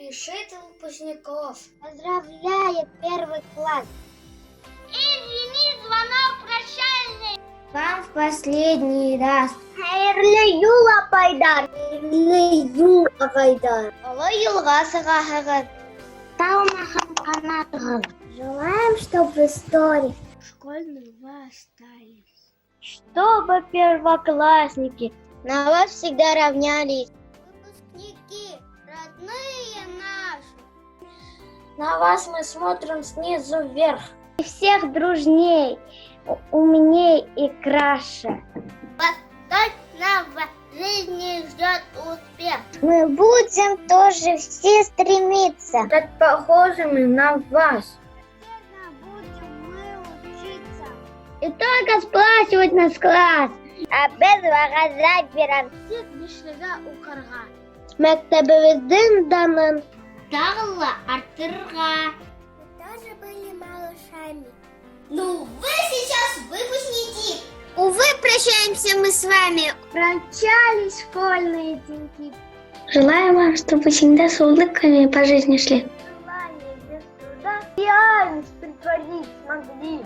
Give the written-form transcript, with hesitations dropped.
Распишите выпускников. Поздравляю первый класс. Извини, звонок прощальный. Вам в последний раз. Хайырлы юл апайдар. Хайырлы юл апайдар. Олы юлға сығағығыз. Таумахан қанатығыз. Желаем, чтобы истории Школьные вы остались. чтобы первоклассники на вас всегда равнялись. Выпускники, родные наши, на вас мы смотрим снизу вверх. И всех дружней, умней и краше. Вас точно в жизни ждет успех. Мы будем тоже все стремиться Стать похожими на вас. будем мы учиться. И только сплачивать наш класс. А без вағаза берем. Тек бишлеге укырга. Мәктәбебезден данын Тағылы артырға. Мы тоже были малышами. Ну, вы сейчас выпускники. Увы, прощаемся мы с вами. Прощались школьные деньки. Желаю вам, чтобы всегда с улыбками по жизни шли. Желание без труда реальность притворить смогли.